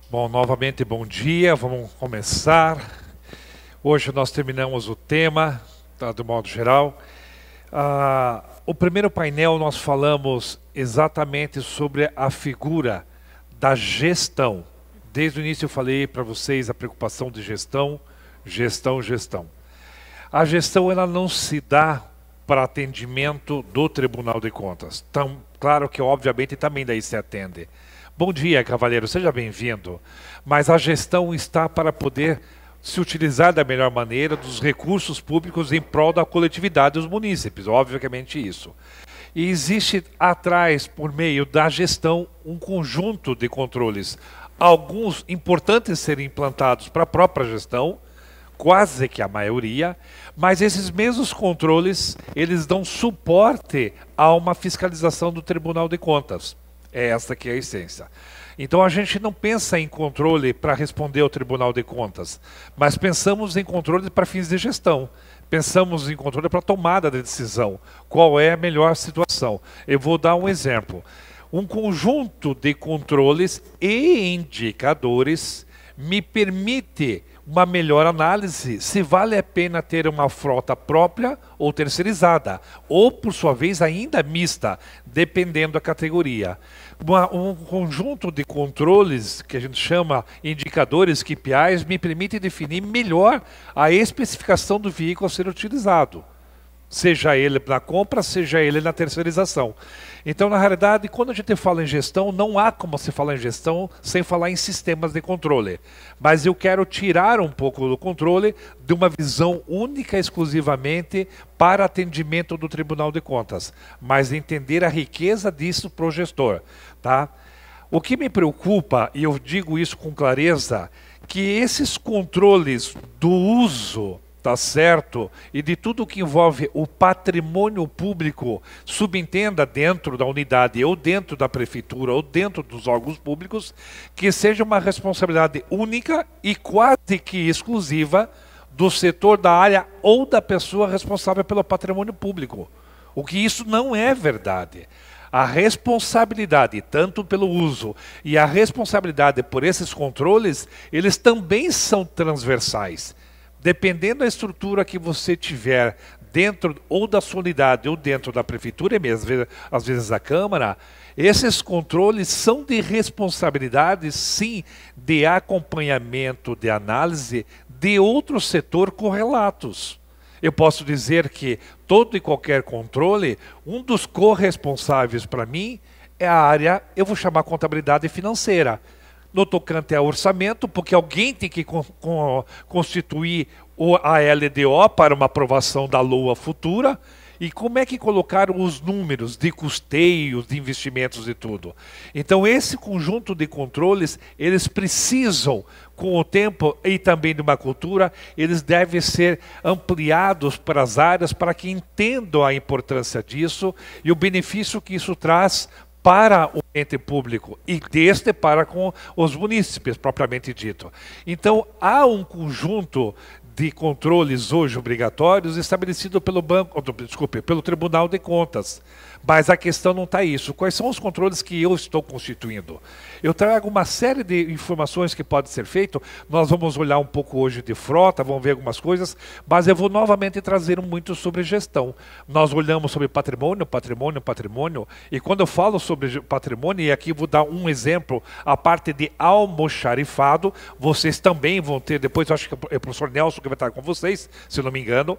Bom, novamente bom dia, vamos começar. Hoje nós terminamos o tema, tá, do modo geral. O primeiro painel nós falamos exatamente sobre a figura da gestão. Desde o início eu falei para vocês a preocupação de gestão, gestão. A gestão ela não se dá para atendimento do Tribunal de Contas. Então, claro que obviamente também daí se atende. Bom dia, cavalheiro, seja bem-vindo. Mas a gestão está para poder se utilizar da melhor maneira dos recursos públicos em prol da coletividade dos munícipes, obviamente isso. E existe atrás, por meio da gestão, um conjunto de controles, alguns importantes serem implantados para a própria gestão, quase que a maioria, mas esses mesmos controles, eles dão suporte a uma fiscalização do Tribunal de Contas. É essa que é a essência. Então a gente não pensa em controle para responder ao Tribunal de Contas, mas pensamos em controle para fins de gestão. Pensamos em controle para tomada de decisão. Qual é a melhor situação? Eu vou dar um exemplo. Um conjunto de controles e indicadores me permite uma melhor análise se vale a pena ter uma frota própria ou terceirizada, ou por sua vez ainda mista, dependendo da categoria. Um conjunto de controles, que a gente chama indicadores, KPIs, me permite definir melhor a especificação do veículo a ser utilizado. Seja ele na compra, seja ele na terceirização. Então, na realidade, quando a gente fala em gestão, não há como se falar em gestão sem falar em sistemas de controle. Mas eu quero tirar um pouco do controle de uma visão única exclusivamente para atendimento do Tribunal de Contas, mas entender a riqueza disso para o gestor. Tá? O que me preocupa, e eu digo isso com clareza, que esses controles do uso, tá certo? E de tudo que envolve o patrimônio público, subentenda dentro da unidade, ou dentro da prefeitura, ou dentro dos órgãos públicos, que seja uma responsabilidade única e quase que exclusiva do setor da área ou da pessoa responsável pelo patrimônio público. O que isso não é verdade. A responsabilidade, tanto pelo uso e a responsabilidade por esses controles, eles também são transversais. Dependendo da estrutura que você tiver dentro ou da sua unidade ou dentro da prefeitura e mesmo às vezes da Câmara, esses controles são de responsabilidade, sim, de acompanhamento, de análise de outro setor correlatos. Eu posso dizer que todo e qualquer controle, um dos corresponsáveis para mim é a área, eu vou chamar contabilidade financeira. No tocante a orçamento, porque alguém tem que constituir a LDO para uma aprovação da LOA futura, e como é que colocaram os números de custeios, de investimentos e tudo. Então esse conjunto de controles, eles precisam, com o tempo e também de uma cultura, eles devem ser ampliados para as áreas para que entendam a importância disso e o benefício que isso traz para o ente público e deste para com os munícipes, propriamente dito. Então, há um conjunto de controles hoje obrigatórios estabelecido pelo Tribunal de Contas. Mas a questão não está isso. Quais são os controles que eu estou constituindo? Eu trago uma série de informações que podem ser feitas. Nós vamos olhar um pouco hoje de frota, vamos ver algumas coisas, mas eu vou novamente trazer muito sobre gestão. Nós olhamos sobre patrimônio, e quando eu falo sobre patrimônio, e aqui vou dar um exemplo, a parte de almoxarifado, vocês também vão ter, depois eu acho que é o professor Nelson que vai estar com vocês, se eu não me engano,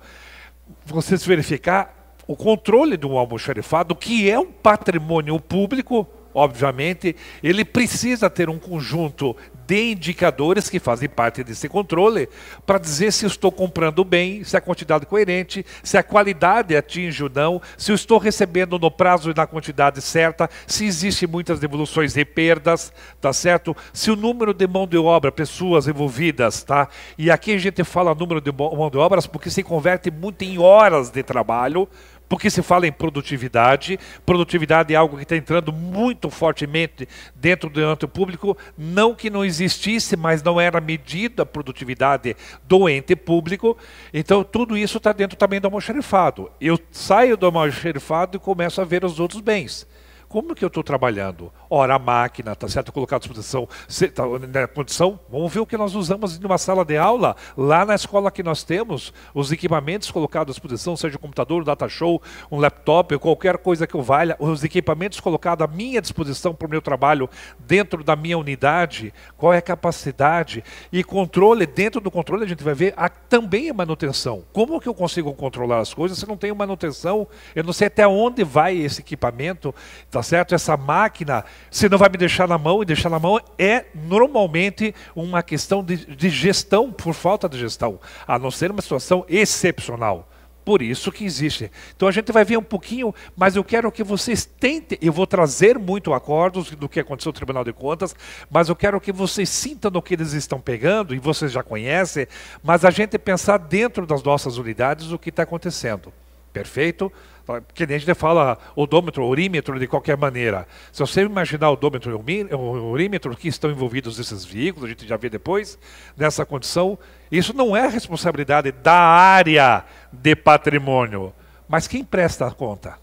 vocês verificar o controle do almoxarifado, que é um patrimônio público, obviamente, ele precisa ter um conjunto de indicadores que fazem parte desse controle para dizer se eu estou comprando bem, se a quantidade é coerente, se a qualidade atinge ou não, se eu estou recebendo no prazo e na quantidade certa, se existem muitas devoluções e perdas, tá certo? Se o número de mão de obra, pessoas envolvidas, tá? E aqui a gente fala número de mão de obras porque se converte muito em horas de trabalho, porque se fala em produtividade. Produtividade é algo que está entrando muito fortemente dentro do âmbito público, não que não existisse, mas não era medida a produtividade do ente público. Então tudo isso está dentro também do almoxarifado. Eu saio do almoxarifado e começo a ver os outros bens. Como que eu estou trabalhando? Ora, a máquina, tá certo? Colocar à disposição, tá, na condição, vamos ver o que nós usamos numa sala de aula, lá na escola que nós temos, os equipamentos colocados à disposição, seja um computador, um data show, um laptop, qualquer coisa que eu valha, os equipamentos colocados à minha disposição para o meu trabalho dentro da minha unidade, qual é a capacidade e controle. Dentro do controle a gente vai ver também a manutenção. Como que eu consigo controlar as coisas se não tenho manutenção? Eu não sei até onde vai esse equipamento, tá certo? Essa máquina, se não vai me deixar na mão, e deixar na mão é normalmente uma questão de gestão, por falta de gestão, a não ser uma situação excepcional. Por isso que existe. Então a gente vai ver um pouquinho, mas eu quero que vocês tentem, eu vou trazer muito acordos do que aconteceu no Tribunal de Contas, mas eu quero que vocês sintam no que eles estão pegando, e vocês já conhecem, mas a gente pensar dentro das nossas unidades o que está acontecendo. Perfeito? Porque a gente fala odômetro, orímetro de qualquer maneira. Se você imaginar odômetro e orímetro que estão envolvidos nesses veículos, a gente já vê depois, nessa condição, isso não é responsabilidade da área de patrimônio, mas quem presta a conta?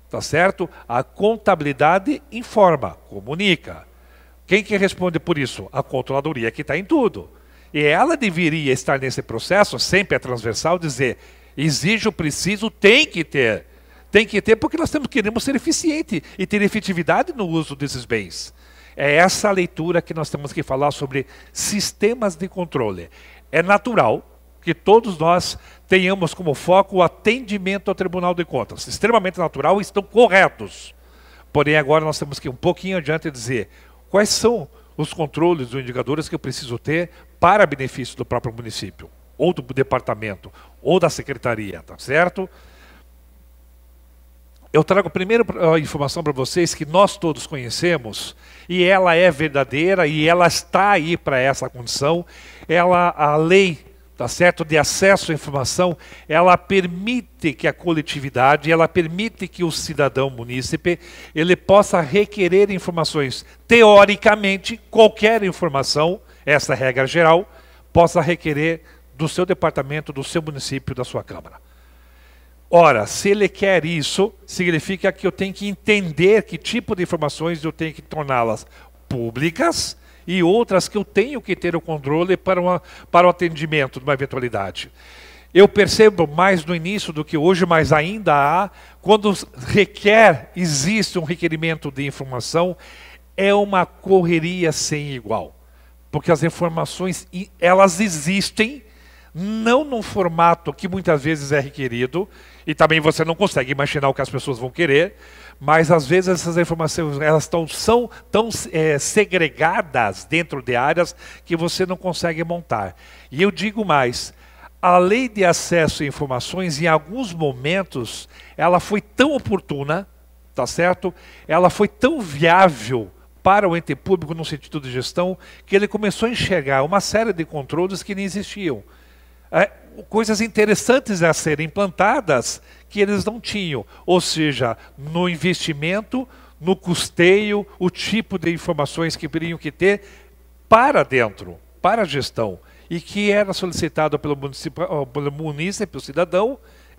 Tá certo? A contabilidade informa, comunica. Quem que responde por isso? A controladoria, que está em tudo. E ela deveria estar nesse processo, sempre é transversal, dizer: exige, preciso, tem que ter. Tem que ter porque nós queremos ser eficientes e ter efetividade no uso desses bens. É essa a leitura que nós temos que falar sobre sistemas de controle. É natural que todos nós tenhamos como foco o atendimento ao Tribunal de Contas. Extremamente natural e estão corretos. Porém, agora nós temos que ir um pouquinho adiante e dizer quais são os controles, os indicadores que eu preciso ter para benefício do próprio município, ou do departamento, ou da secretaria, tá certo? Eu trago primeiro a informação para vocês que nós todos conhecemos, e ela é verdadeira, e ela está aí para essa condição. A lei, tá certo, de acesso à informação, ela permite que a coletividade, ela permite que o cidadão munícipe, ele possa requerer informações, teoricamente, qualquer informação, essa é a regra geral, possa requerer do seu departamento, do seu município, da sua Câmara. Ora, se ele quer isso, significa que eu tenho que entender que tipo de informações eu tenho que torná-las públicas e outras que eu tenho que ter o controle para o atendimento de uma eventualidade. Eu percebo mais no início do que hoje, mas ainda há, quando existe um requerimento de informação, é uma correria sem igual. Porque as informações, elas existem, não num formato que muitas vezes é requerido, e também você não consegue imaginar o que as pessoas vão querer, mas às vezes essas informações elas são tão segregadas dentro de áreas que você não consegue montar. E eu digo mais, a lei de acesso a informações, em alguns momentos, ela foi tão oportuna, tá certo? Ela foi tão viável para o ente público no sentido de gestão, que ele começou a enxergar uma série de controles que nem existiam. Coisas interessantes a serem implantadas que eles não tinham. Ou seja, no investimento, no custeio, o tipo de informações que teriam que ter para dentro, para a gestão. E que era solicitado pelo município, o cidadão,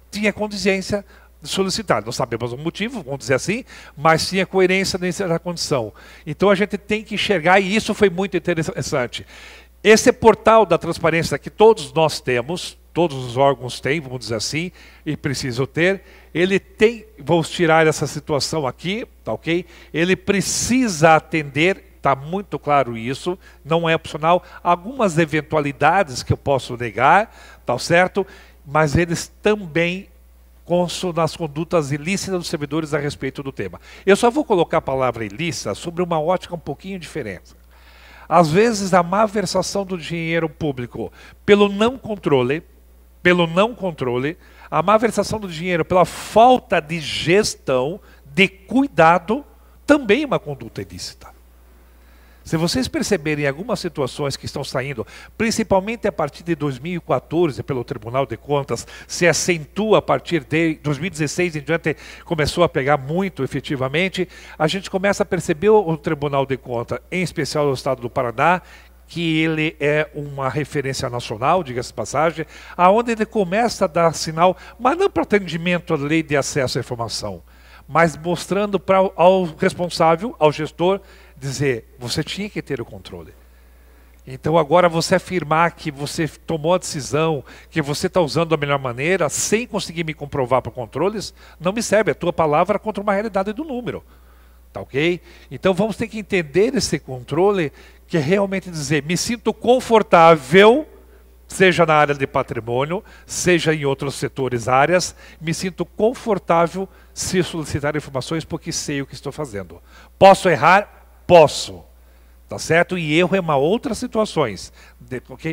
tinha condizência de solicitar. Não sabemos o motivo, vamos dizer assim, mas tinha coerência nessa condição. Então a gente tem que enxergar, e isso foi muito interessante. Esse portal da transparência que todos nós temos, todos os órgãos têm, vamos dizer assim, e precisam ter, ele tem, vamos tirar essa situação aqui, tá ok? Ele precisa atender, está muito claro isso, não é opcional, algumas eventualidades que eu posso negar, tá certo? Mas eles também constam nas condutas ilícitas dos servidores a respeito do tema. Eu só vou colocar a palavra ilícita sobre uma ótica um pouquinho diferente. Às vezes a má versação do dinheiro público pelo não controle, a má versação do dinheiro pela falta de gestão, de cuidado, também é uma conduta ilícita. Se vocês perceberem algumas situações que estão saindo, principalmente a partir de 2014, pelo Tribunal de Contas, se acentua a partir de 2016 em diante, começou a pegar muito efetivamente, a gente começa a perceber o Tribunal de Contas, em especial no estado do Paraná, que ele é uma referência nacional, diga-se de passagem, aonde ele começa a dar sinal, mas não para atendimento à lei de acesso à informação, mas mostrando ao responsável, ao gestor, dizer, você tinha que ter o controle. Então agora você afirmar que você tomou a decisão, que você está usando da melhor maneira, sem conseguir me comprovar por controles, não me serve. A tua palavra contra uma realidade do número. Tá ok? Então vamos ter que entender esse controle, que é realmente dizer, me sinto confortável, seja na área de patrimônio, seja em outros setores, áreas, me sinto confortável se solicitar informações porque sei o que estou fazendo. Posso errar? Posso. Tá certo? E erro é uma outra situação. Ok?